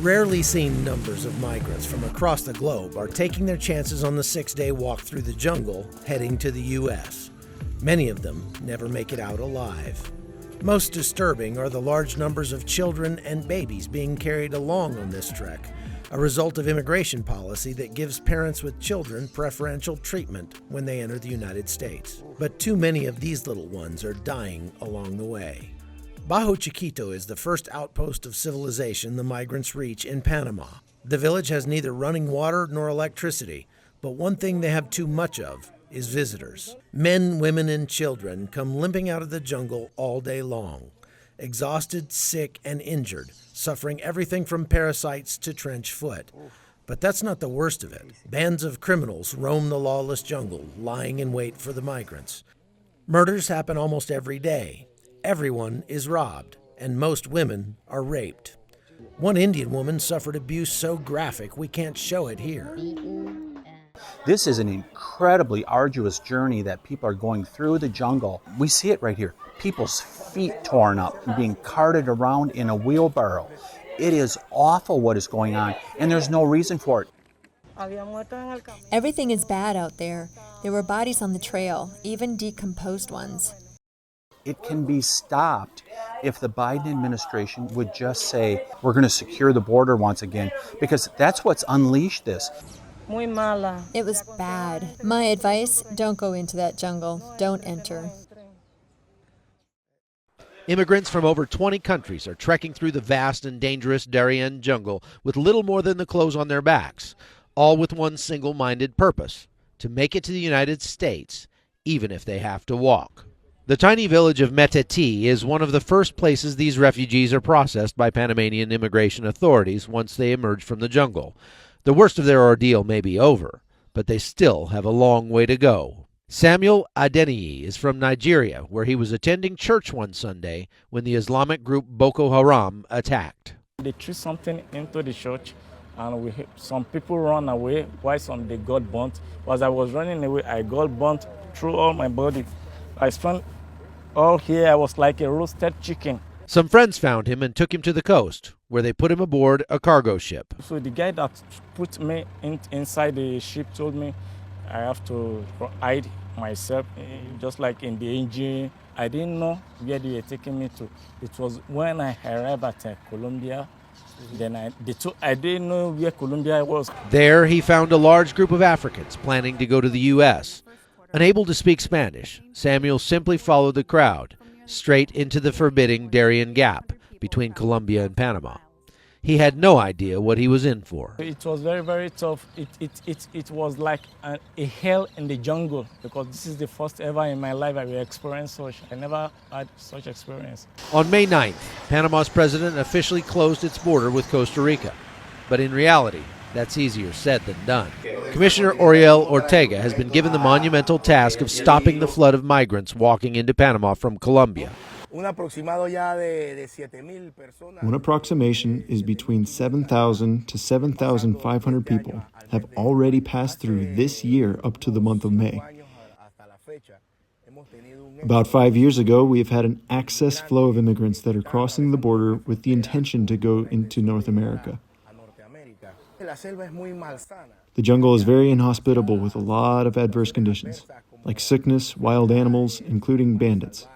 Rarely seen numbers of migrants from across the globe are taking their chances on the 6-day walk through the jungle heading to the U.S. Many of them never make it out alive. Most disturbing are the large numbers of children and babies being carried along on this trek, a result of immigration policy that gives parents with children preferential treatment when they enter the United States. But too many of these little ones are dying along the way. Bajo Chiquito is the first outpost of civilization the migrants reach in Panama. The village has neither running water nor electricity, but one thing they have too much of is visitors. Men, women, and children come limping out of the jungle all day long, exhausted, sick, and injured, suffering everything from parasites to trench foot. But that's not the worst of it. Bands of criminals roam the lawless jungle, lying in wait for the migrants. Murders happen almost every day. Everyone is robbed, and most women are raped. One Indian woman suffered abuse so graphic we can't show it here. This is an incredibly arduous journey that people are going through the jungle. We see it right here. People's feet torn up and being carted around in a wheelbarrow. It is awful what is going on, and there's no reason for it. Everything is bad out there. There were bodies on the trail, even decomposed ones. It can be stopped if the Biden administration would just say, we're going to secure the border once again, because that's what's unleashed this. It was bad. My advice, don't go into that jungle. Don't enter. Immigrants from over 20 countries are trekking through the vast and dangerous Darien jungle with little more than the clothes on their backs, all with one single-minded purpose: to make it to the United States, even if they have to walk. The tiny village of Metetí is one of the first places these refugees are processed by Panamanian immigration authorities once they emerge from the jungle. The worst of their ordeal may be over, but they still have a long way to go. Samuel Adeniyi is from Nigeria, where he was attending church one Sunday when the Islamic group Boko Haram attacked. They threw something into the church, and some people ran away, while some they got burnt. As I was running away, I got burnt through all my body. I spent all here, I was like a roasted chicken. Some friends found him and took him to the coast, where they put him aboard a cargo ship. So the guy that put me inside the ship told me I have to hide myself, just like in the engine. I didn't know where they were taking me to. It was when I arrived at Colombia, then I didn't know where Colombia was. There he found a large group of Africans planning to go to the U.S. Unable to speak Spanish, Samuel simply followed the crowd straight into the forbidding Darien Gap between Colombia and Panama. He had no idea what he was in for. It was very, very tough. It was like a hell in the jungle, because this is the first ever in my life I experienced such. I never had such experience. On May 9th, Panama's president officially closed its border with Costa Rica. But in reality, that's easier said than done. Commissioner Oriel Ortega has been given the monumental task of stopping the flood of migrants walking into Panama from Colombia. One approximation is between 7,000 to 7,500 people have already passed through this year up to the month of May. About 5 years ago, we have had an excess flow of immigrants that are crossing the border with the intention to go into North America. The jungle is very inhospitable with a lot of adverse conditions, like sickness, wild animals, including bandits.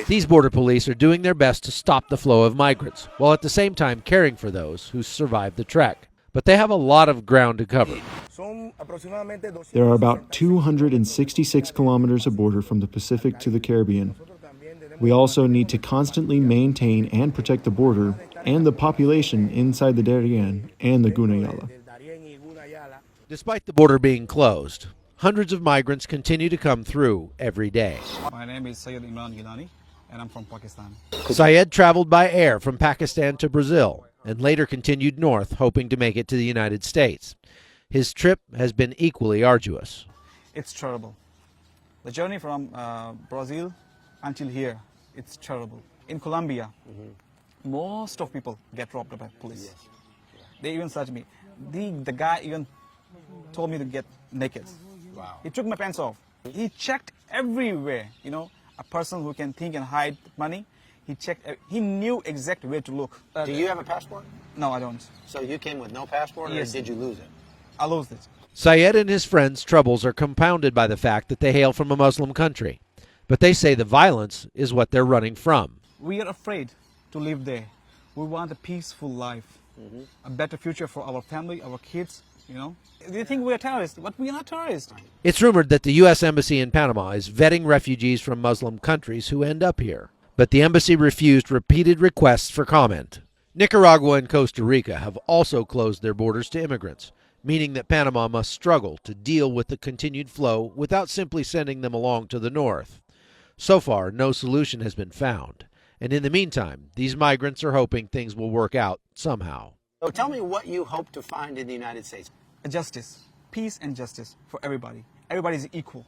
These border police are doing their best to stop the flow of migrants, while at the same time caring for those who survived the trek. But they have a lot of ground to cover. There are about 266 kilometers of border from the Pacific to the Caribbean. We also need to constantly maintain and protect the border and the population inside the Darien and the Gunayala. Despite the border being closed, hundreds of migrants continue to come through every day. My name is Syed Imran Gilani, and I'm from Pakistan. Syed traveled by air from Pakistan to Brazil and later continued north, hoping to make it to the United States. His trip has been equally arduous. It's terrible. The journey from Brazil until here, it's terrible. In Colombia, most of people get robbed by police. They even search me. The guy even told me to get naked. Wow. He took my pants off. He checked everywhere, a person who can think and hide money. He checked. He knew exactly where to look. Do you have a passport? No, I don't. So you came with no passport, Yes. or did you lose it? I lost it. Syed and his friends' troubles are compounded by the fact that they hail from a Muslim country. But they say the violence is what they're running from. We are afraid to live there. We want a peaceful life, a better future for our family, our kids, you know. They think we are terrorists, but we are not terrorists. It's rumored that the U.S. Embassy in Panama is vetting refugees from Muslim countries who end up here. But the embassy refused repeated requests for comment. Nicaragua and Costa Rica have also closed their borders to immigrants, meaning that Panama must struggle to deal with the continued flow without simply sending them along to the north. So far, no solution has been found. And in the meantime, these migrants are hoping things will work out somehow. So tell me what you hope to find in the United States. Justice, peace and justice for everybody. Everybody is equal.